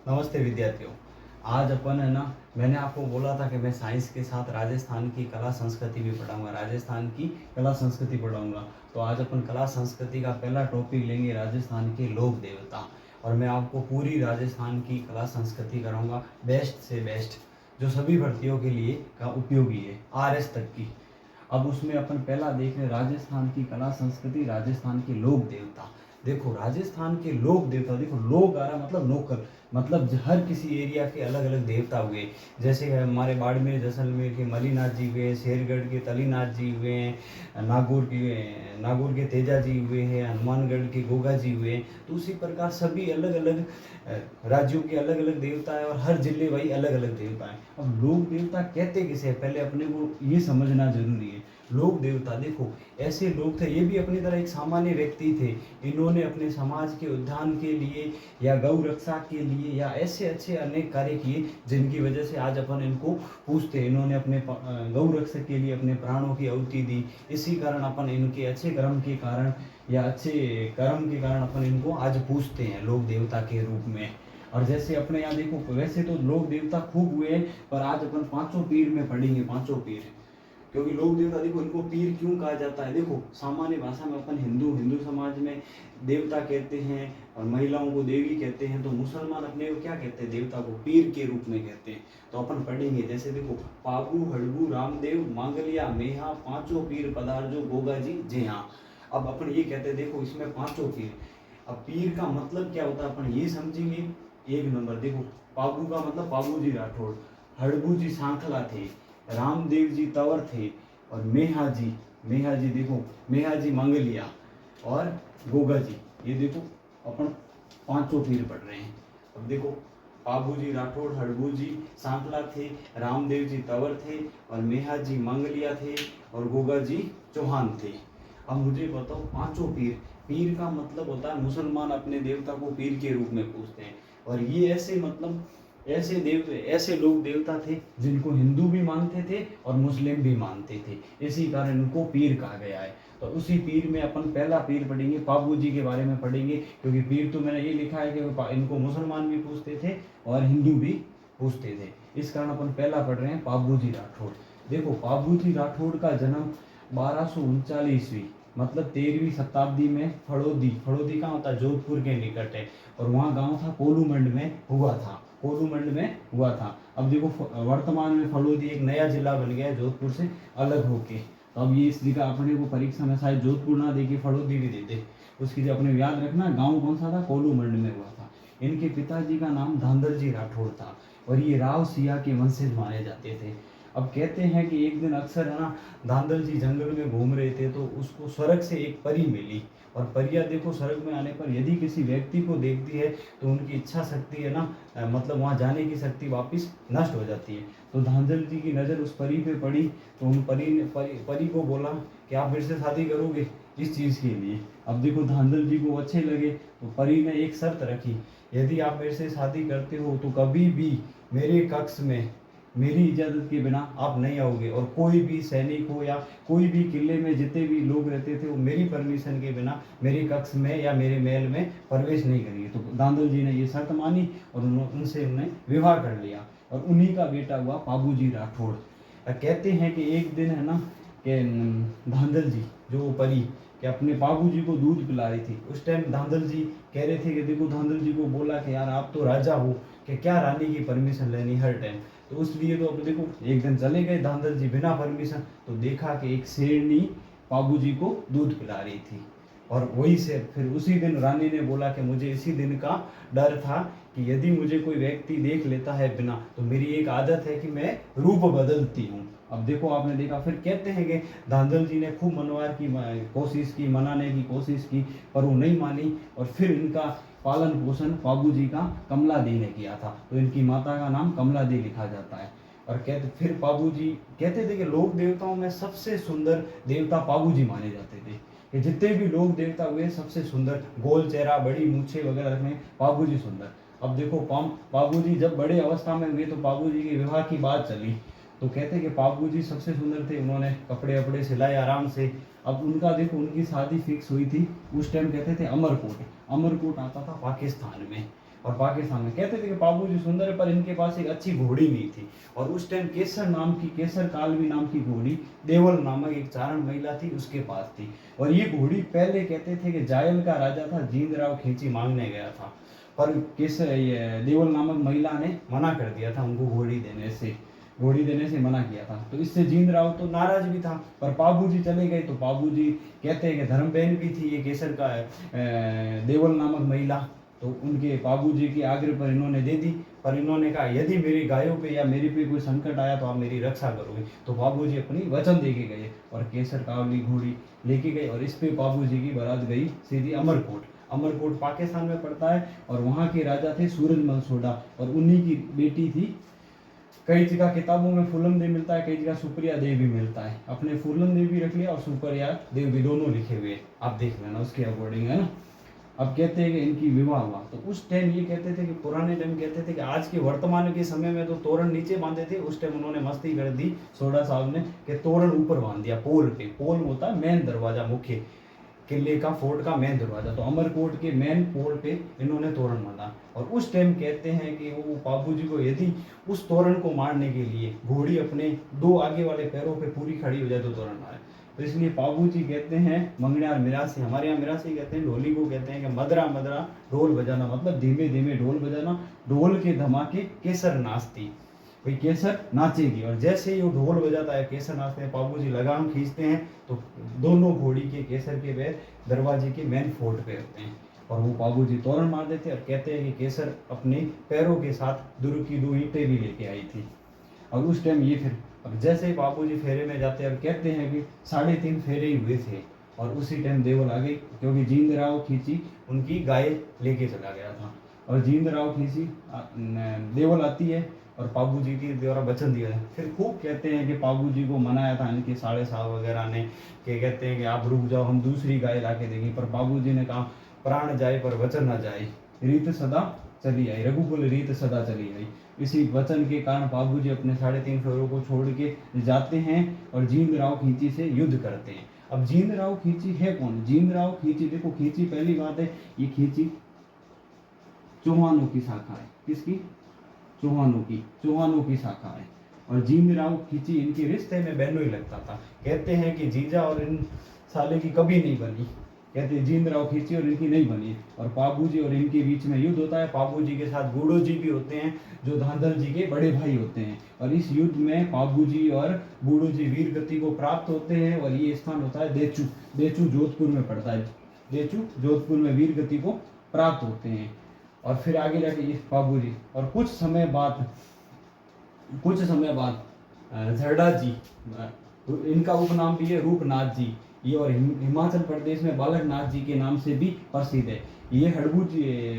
नमस्ते विद्यार्थियों। आज अपन है ना, मैंने आपको बोला था कि मैं साइंस के साथ राजस्थान की कला संस्कृति भी पढ़ाऊंगा, राजस्थान की कला संस्कृति पढ़ाऊंगा। तो आज अपन कला संस्कृति का पहला टॉपिक लेंगे, राजस्थान के लोक देवता। और मैं आपको पूरी राजस्थान की कला संस्कृति कराऊंगा, बेस्ट से बेस्ट, जो सभी भर्तियों के लिए का उपयोगी है, RS तक की। अब उसमें अपन पहला देख रहे राजस्थान की कला संस्कृति, राजस्थान के लोक देवता। देखो राजस्थान के लोक देवता, देखो लोक आ रहा मतलब लोकल, मतलब हर किसी एरिया के अलग अलग देवता हुए। जैसे हमारे बाड़मेर जैसलमेर के मलीनाथ जी हुए, शेरगढ़ के तलीनाथ जी हुए हैं, नागौर के तेजा जी हुए हैं, हनुमानगढ़ के गोगा जी हुए हैं। तो उसी प्रकार सभी अलग अलग राज्यों के अलग अलग देवता है, और हर जिले वही अलग अलग देवता है। अब लोक देवता कहते किसे, पहले अपने को ये समझना जरूरी है। लोक देवता देखो ऐसे लोग थे, ये भी अपनी तरह एक सामान्य व्यक्ति थे। इन्होंने अपने समाज के उद्धान के लिए या गौ रक्षा के लिए या ऐसे अच्छे अनेक कार्य किए, जिनकी वजह से आज अपन इनको पूछते हैं। इन्होंने अपने गौ रक्षा के लिए अपने प्राणों की आहुति दी। इसी कारण अपन इनके अच्छे कर्म के कारण या अच्छे कर्म के कारण अपन इनको आज पूछते हैं लोक देवता के रूप में। और जैसे अपने यहाँ देखो, वैसे तो लोक देवता खूब हुए हैं, पर आज अपन पांचों पीर में पढ़ेंगे, पांचों पीर। क्योंकि लोक देवता देखो इनको पीर क्यों कहा जाता है। देखो सामान्य भाषा में अपन हिंदू समाज में देवता कहते हैं और महिलाओं को देवी कहते हैं। तो मुसलमान अपने को क्या कहते हैं, देवता को पीर के रूप में कहते हैं। तो अपन पढ़ेंगे, जैसे देखो पागु हड़बू रामदेव मांगलिया मेहा पांचों पीर पधारजो गोगा जी जे हाँ। अब अपन ये कहते हैं, देखो इसमें पांचों पीर। अब पीर का मतलब क्या होता है अपन ये समझेंगे। एक नंबर देखो, पागु का मतलब पागु जी राठौड़, हड़बू जी सांखला थे, रामदेव जी तंवर थे, और मेहा जी देखो मेहा जी मंगलिया, और गोगा जी, ये देखो अपन पांचों पीर पढ़ रहे हैं। अब देखो पाबू जी राठौड़, हड़बू जी सांखला थे, रामदेव जी तंवर थे, और मेहा जी मंगलिया थे, और गोगा जी चौहान थे। अब मुझे बताओ पांचों पीर, पीर का मतलब होता है मुसलमान अपने देवता को पीर के रूप में पूजते हैं। और ये ऐसे मतलब ऐसे लोग देवता थे जिनको हिंदू भी मानते थे और मुस्लिम भी मानते थे, इसी कारण इनको पीर कहा गया है। तो उसी पीर में अपन पहला पीर पढ़ेंगे, पाबू जी के बारे में पढ़ेंगे। क्योंकि पीर तो मैंने ये लिखा है कि इनको मुसलमान भी पूछते थे और हिंदू भी पूछते थे, इस कारण अपन पहला पढ़ रहे हैं पाबू जी राठौड़। देखो पाबू जी राठौड़ का जन्म 1239वीं मतलब 13वीं शताब्दी में फड़ौदी कहाँ होता है, जोधपुर के निकट है, और वहाँ गांव था कोलूमंड में हुआ था। अब देखो वर्तमान में फड़ौदी एक नया जिला बन गया है जोधपुर से अलग होके। तो अब ये इसलिए अपने को परीक्षा में शायद जोधपुर ना दे के फड़ौदी भी दे दे, उसकी जो अपने याद रखना गांव कौन सा था, कोलूमंड में हुआ था। इनके पिताजी का नाम धांधल जी राठौड़ था, और ये राव सिया के वंशज माने जाते थे। अब कहते हैं कि एक दिन अक्सर है ना, धांधल जी जंगल में घूम रहे थे, तो उसको स्वर्ग से एक परी मिली। और परियां देखो स्वर्ग में आने पर यदि किसी व्यक्ति को देखती है तो उनकी इच्छा शक्ति है ना, मतलब वहाँ जाने की शक्ति वापस नष्ट हो जाती है। तो धांधल जी की नज़र उस परी पे पड़ी, तो उन परी को बोला कि आप मेरे से शादी करोगे इस चीज़ के लिए। अब देखो धांधल जी को अच्छे लगे, तो परी ने एक शर्त रखी, यदि आप मेरे से शादी करते हो तो कभी भी मेरे कक्ष में मेरी इजाज़त के बिना आप नहीं आओगे, और कोई भी सैनिक हो या कोई भी किले में जितने भी लोग रहते थे वो मेरी परमिशन के बिना मेरे कक्ष में या मेरे महल में प्रवेश नहीं करेंगे। तो धांधल जी ने ये शर्त मानी और उनसे उन्हें विवाह कर लिया, और उन्हीं का बेटा हुआ पाबू जी राठौड़। कहते हैं कि एक दिन है ना कि धांधल जी जो परी कि अपने बाबू जी को दूध पिला रही थी, उस टाइम धांधल जी कह रहे थे कि देखो, धांधल जी को बोला कि यार आप तो राजा हो, कि क्या रानी की परमिशन लेनी हर टाइम। तो इसलिए तो अब देखो एक दिन चले गए धांधल जी बिना परमिशन, तो देखा कि एक शेरनी बाबू जी को दूध पिला रही थी। और वही से फिर उसी दिन रानी ने बोला कि मुझे इसी दिन का डर था कि यदि मुझे कोई व्यक्ति देख लेता है बिना, तो मेरी एक आदत है कि मैं रूप बदलती हूँ। अब देखो आपने देखा, फिर कहते हैं कि धांधल जी ने खूब मनवार की कोशिश की, मनाने की कोशिश की, पर वो नहीं मानी। और फिर इनका पालन पोषण बाबू जी का कमला दी ने किया था, तो इनकी माता का नाम कमला दी लिखा जाता है। और कहते फिर बाबू जी कहते थे कि लोक देवताओं में सबसे सुंदर देवता बाबू जी माने जाते थे, कि जितने भी लोक देवता हुए सबसे सुंदर, गोल चेहरा, बड़ी मूछें वगैरह रखने, बाबू जी सुंदर। अब देखो बाबू जी जब बड़े अवस्था में हुए तो बाबू जी के विवाह की बात चली, तो कहते कि बाबू जी सबसे सुंदर थे, उन्होंने कपड़े वपड़े सिलाए आराम से। अब उनका देखो उनकी शादी फिक्स हुई थी, उस टाइम कहते थे अमरकोट आता था पाकिस्तान में। और पाकिस्तान में कहते थे कि बाबूजी सुंदर है, पर इनके पास एक अच्छी घोड़ी नहीं थी। और उस टाइम केसर कालवी नाम की घोड़ी देवल नामक एक चारण महिला थी, उसके पास थी। और ये घोड़ी पहले कहते थे कि जायल का राजा था जींदराव खींची मांगने गया था, पर ये देवल नामक महिला ने मना कर दिया था उनको घोड़ी देने से मना किया था। तो इससे जींदराव तो नाराज भी था, पर बाबूजी चले गए। तो बाबूजी कहते हैं कि धर्म बहन भी थी ये केसर का देवल नामक महिला, तो उनके बाबूजी के आग्रह पर इन्होंने दे दी। पर इन्होंने कहा यदि मेरी गायों पे या मेरे पे कोई संकट आया तो आप मेरी रक्षा करोगे। तो बाबूजी अपनी वचन दे के गए और केसर कावली घोड़ी लेके गए, और इस पे बाबूजी की बारात गई सीधी अमरकोट। अमरकोट पाकिस्तान में पड़ता है, और वहाँ के राजा थे सूरजमल सोडा, और उन्हीं की बेटी थी। कई जगह किताबों में फूलन देव मिलता है, कई जगह सुप्रिया देव भी मिलता है। अपने फूलन देव भी रख लिया और सुप्रिया देव भी, दोनों लिखे हुए, आप देख लेना उसके अकॉर्डिंग, है ना। अब कहते हैं कि इनकी विवाह हुआ। तो उस टाइम ये कहते थे कि पुराने टाइम कहते थे कि आज के वर्तमान के समय में तो तोरण नीचे बांधे थे, उस टाइम उन्होंने मस्ती कर दी सोडा साहब ने कि तोरण ऊपर बांध दिया पोल पे। पोल होता है मेन दरवाजा, मुख्य किले का, फोर्ट का मेन दरवाजा। तो अमरकोट के मेन पोल पे इन्होंने तोरण बांधा। और उस टाइम कहते हैं कि वो बाबूजी को यदि उस तोरण को मारने के लिए घोड़ी अपने दो आगे वाले पैरों पे पूरी खड़ी हो जाए तो तोरण मारे। तो इसलिए बाबूजी कहते हैं मंगनियार मिरासी, हमारे यहाँ मिरासी कहते हैं, ढोली को कहते हैं कि मदरा मदरा ढोल बजाना, मतलब धीमे धीमे ढोल बजाना, ढोल के धमाके केसर नाचती, भाई केसर नाचेगी। और जैसे ही वो ढोल बजाता है केसर नाचते हैं, बाबूजी लगाम खींचते हैं तो दोनों घोड़ी के केसर के पैर दरवाजे के मेन फोर्ट पे होते हैं, और वो बाबूजी तोरण मार देते हैं। और कहते हैं कि केसर अपने पैरों के साथ दुर्ग की 2 ईंटें भी लेके आई थी। और उस टाइम ये फिर अब जैसे ही बाबूजी फेरे में जाते हैं, और कहते हैं कि 3.5 फेरे ही हुए थे, और उसी टाइम देवल आ गई, क्योंकि जींदराव खींची उनकी गाय लेके चला गया था। और जींदराव खींची देवल आती है और बाबूजी के द्वारा वचन दिया है। फिर खूब कहते हैं कि बाबूजी को मनाया था इनके साढ़े साहब वगैरह ने, कि कहते हैं कि आप रुक जाओ, हम दूसरी गाय ला के देंगे। पर बाबूजी ने कहा प्राण जाए पर वचन न जाए, रीत सदा चली आई, रघुकुल रीत सदा चली आई। इसी वचन के कारण बाबूजी अपने 3.5 फेरों को छोड़ के जाते हैं और जींदराव खींची से युद्ध करते हैं। अब जींदराव खींची है कौन? जींदराव खींची, देखो खींची पहली बात है, ये खींची चौहानों की शाखा है। किसकी? चौहानों की शाखा है। और जींदराव खींची इनके रिश्ते में बहनों ही लगता था। कहते हैं कि जीजा और इन साले की कभी नहीं बनी, कहते हैं जींदराव खींची और इनकी नहीं बनी। और बाबूजी और इनके बीच में युद्ध होता है। बाबूजी के साथ बूढ़ो जी भी होते हैं, जो धांधल जी के बड़े भाई होते हैं। और इस युद्ध में बाबूजी और बूढ़ो जी वीर गति को प्राप्त होते हैं। और ये स्थान होता है देचू, देचू जोधपुर में पड़ता है। देचू जोधपुर में वीर गति को प्राप्त होते हैं। और फिर आगे जाके इस बाबूजी, और कुछ समय बाद झरडा जी, इनका उपनाम भी है रूपनाथ जी, ये और हिमाचल प्रदेश में बालकनाथ जी के नाम से भी प्रसिद्ध है। ये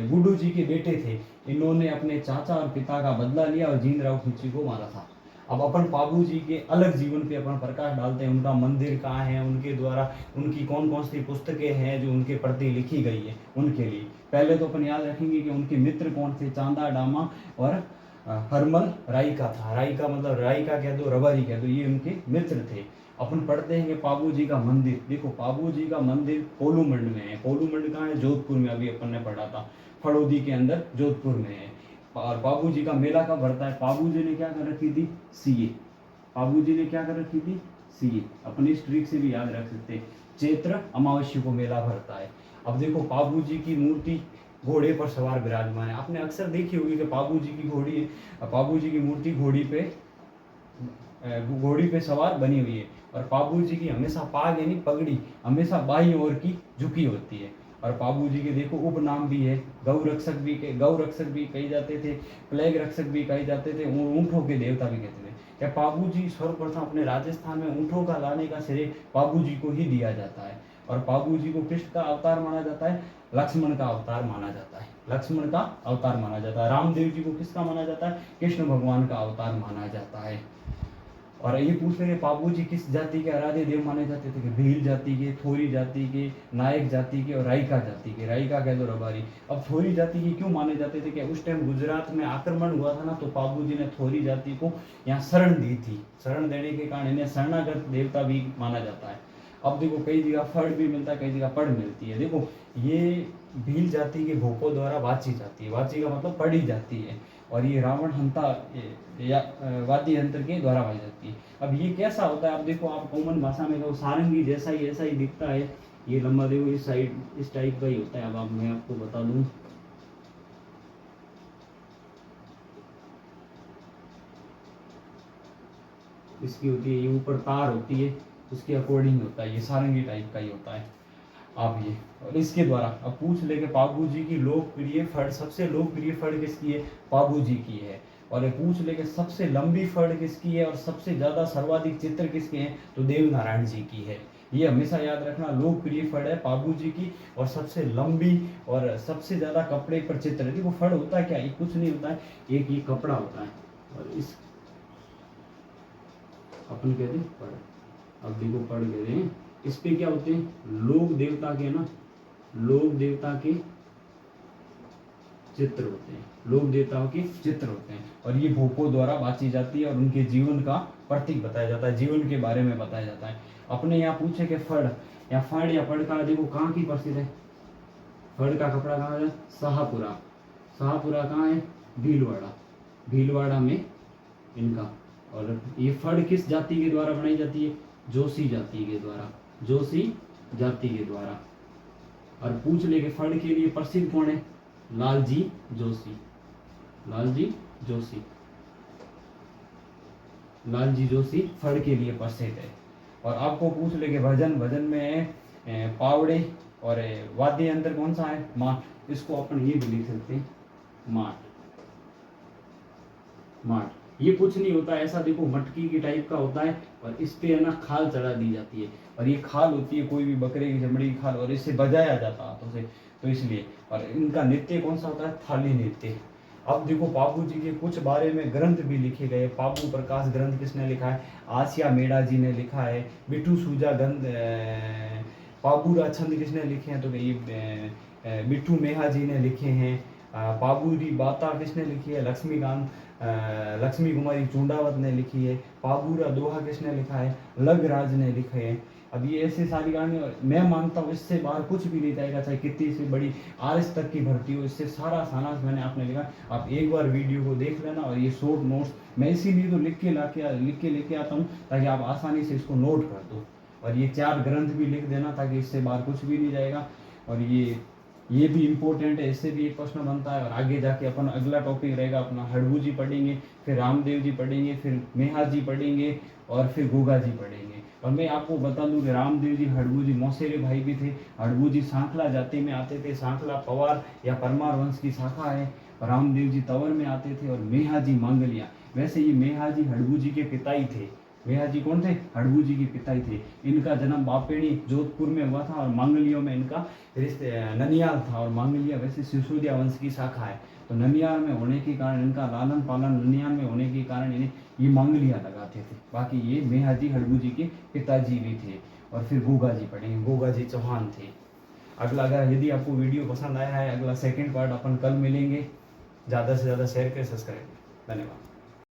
बूढ़ो जी के बेटे थे। इन्होंने अपने चाचा और पिता का बदला लिया और जींदराव खींची को मारा था। अब अपन बाबूजी के अलग जीवन पे अपन प्रकाश डालते हैं, उनका मंदिर कहाँ है, उनके द्वारा उनकी कौन कौन सी पुस्तकें हैं जो उनके प्रति लिखी गई है उनके लिए। पहले तो अपन याद रखेंगे कि उनके मित्र कौन थे, चांदा डामा और हरमल रायका था। रायका मतलब रायका कह दो, रबारी कह दो, ये उनके मित्र थे। अपन पढ़ते हैं कि बाबूजी का मंदिर, देखो बाबूजी का मंदिर कोलूमंड में है। कोलूमंड कहाँ है? जोधपुर में, अभी अपन ने पढ़ा था, फड़ौदी के अंदर जोधपुर में है। और बाबूजी का मेला कब भरता है? बाबूजी ने क्या कर रखी थी? सीए। बाबूजी ने क्या कर रखी थी? सीए। अपनी स्ट्रीक से भी याद रख सकते हैं, चैत्र अमावस्या को मेला भरता है। अब देखो बाबूजी की मूर्ति घोड़े पर सवार विराजमान है। आपने अक्सर देखी होगी कि बाबूजी की घोड़ी है, बाबूजी की मूर्ति घोड़ी पे सवार बनी हुई है। और बाबूजी की हमेशा पाग यानी पगड़ी हमेशा बाईं ओर की झुकी होती है। और बाबूजी के देखो उपनाम भी है, गौ रक्षक भी कहे जाते थे, प्लेग रक्षक भी कहे जाते थे, ऊँटों के देवता भी कहते थे। क्या बाबूजी सर्वप्रथम अपने राजस्थान में ऊँटों का लाने का श्रेय बाबूजी को ही दिया जाता है। और बाबूजी को कृष्ण का अवतार माना जाता है, लक्ष्मण का अवतार माना जाता है, लक्ष्मण का अवतार माना जाता है। रामदेव जी को किसका माना जाता है? कृष्ण भगवान का अवतार माना जाता है। और ये पूछ रहे बाबूजी किस जाति के आराध्य देव माने जाते थे? कि भील जाति के, थोरी जाति के, नायक जाति के और रायका जाति के। रायका कह दो रबारी। अब थोरी जाति के क्यों माने जाते थे? कि उस टाइम गुजरात में आक्रमण हुआ था ना, तो बाबूजी ने थोरी जाति को यहाँ शरण दी थी। शरण देने के कारण इन्हें शरणागत देवता भी माना जाता है। अब देखो कई जगह फड़ भी मिलता है, कई जगह पड़ मिलती है। देखो ये भील जाति के भोपों द्वारा वाची जाती है। वाची का मतलब पढ़ी जाती है। और ये रावण हंता या वाद्य यंत्र के द्वारा पाई जाती है। अब ये कैसा होता है, आप देखो, आप कॉमन भाषा में कहो सारंगी जैसा ही ऐसा ही दिखता है। ये लंबा देखो इस साइड इस टाइप का ही होता है। अब आप मैं आपको बता दूं, इसकी होती है, ये ऊपर तार होती है, उसके अकॉर्डिंग होता है। ये सारंगी टाइप का ही होता है। आप ये और इसके द्वारा अब पूछ ले कि पाबू जी की लोकप्रिय फड़, सबसे लोकप्रिय फड़ किसकी है, पाबू जी की है। और ये पूछ ले कि सबसे लंबी फड़ किसकी है और सबसे ज्यादा सर्वाधिक चित्र किसके हैं, तो देव नारायण जी की है। ये हमेशा याद रखना, लोकप्रिय फड़ है पाबू जी की और सबसे लंबी और सबसे ज्यादा कपड़े पर चित्र है। देखो फड़ होता है क्या, ये कुछ नहीं होता है, एक ये कपड़ा होता है और इस अपन कहते हैं फड़। अब देखो फड़ कहते हैं, इस पे क्या होते हैं, लोक देवता के ना, लोक देवता के चित्र होते हैं, लोक देवताओं के चित्र होते हैं। और ये भोपों द्वारा बांची जाती है और उनके जीवन का प्रतीक बताया जाता है, जीवन के बारे में बताया जाता है। अपने यहाँ पूछे कि फड़ या फड़ या फड़ का देखो कहाँ की प्रसिद्ध है, फड़ का कपड़ा कहाँ है, शाहपुरा। शाहपुरा कहाँ है, भीलवाड़ा। भीलवाड़ा में इनका। और ये फड़ किस जाति के द्वारा बनाई जाती है, जोशी जाति के द्वारा, जोशी जाति के द्वारा। और पूछ ले कि फड़ के लिए प्रसिद्ध कौन है, लालजी जोशी। लालजी जोशी, लालजी जोशी फड़ के लिए प्रसिद्ध है। और आपको पूछ ले कि भजन, भजन में पावड़े और वाद्य यंत्र कौन सा है, माट। इसको अपन ये भी लिख सकते हैं, माट। माट ये कुछ नहीं होता ऐसा, देखो मटकी की टाइप का होता है और इस पे है ना खाल चढ़ा दी जाती है। और ये खाल होती है कोई भी बकरे की चमड़ी की खाल, और इससे बजाया जाता है हाथों से, तो इसलिए। और इनका नृत्य कौन सा होता है, थाली नृत्य। अब देखो पाबू जी के कुछ बारे में ग्रंथ भी लिखे गए। पाबू प्रकाश ग्रंथ किसने लिखा है, आसिया मेड़ा जी ने लिखा है। बिट्टू सूजा ग्रंथ, पाबूरा छंद किसने लिखे हैं, तो ये बिट्टू मेहा जी ने लिखे हैं। पाबूरी बाता किसने लिखी है, लक्ष्मीकांत लक्ष्मी कुमारी चुंडावत ने लिखी है। पाबूरा दोहा किसने लिखा है, लगराज ने लिखे हैं। अब ये ऐसे सारी कहानी, मैं मानता हूँ इससे बाहर कुछ भी नहीं जाएगा, चाहे कितनी सी बड़ी आरएस तक की भर्ती हो, इससे सारा सारांश मैंने आपने लिखा। आप एक बार वीडियो को देख लेना। और ये शॉर्ट नोट्स मैं इसीलिए तो लिख के लेके आता हूँ ताकि आप आसानी से इसको नोट कर दो। और ये 4 ग्रंथ भी लिख देना ताकि इससे बाहर कुछ भी नहीं जाएगा। और ये भी इम्पोर्टेंट है, इससे भी एक प्रश्न बनता है। और आगे जाके अपन अगला टॉपिक रहेगा अपना हड़बू जी पढ़ेंगे, फिर रामदेव जी पढ़ेंगे, फिर मेहा जी पढ़ेंगे और फिर गोगा जी पढ़ेंगे। और मैं आपको बता दूं कि रामदेव जी हड़बू जी मौसेरे भाई भी थे। हड़बू जी सांखला जाति में आते थे, सांखला पवार या परमार वंश की शाखा है। रामदेव जी तंवर में आते थे और मेहा जी मांगलिया। वैसे ये मेहा जी हड़बू जी के पिता ही थे। मेहा जी कौन थे, हड़बू जी के पिता ही थे। इनका जन्म बापेड़ी जोधपुर में हुआ था और मांगलियों में इनका रिश्ते ननियाल था। और मांगलिया वैसे सिसोदिया वंश की शाखा है, तो ननियाल में होने के कारण इनका लालन पालन ननियाल में होने के कारण इन्हें ये मांगलिया लगाते थे। बाकी ये मेहा जी हड़बू जी के पिताजी भी थे। और फिर गोगा जी पढ़ेंगे, गोगा जी चौहान थे। अगला, अगर यदि आपको वीडियो पसंद आया है, अगला सेकंड पार्ट अपन कल मिलेंगे। ज़्यादा से ज़्यादा शेयर करें, सब्सक्राइब करें। धन्यवाद।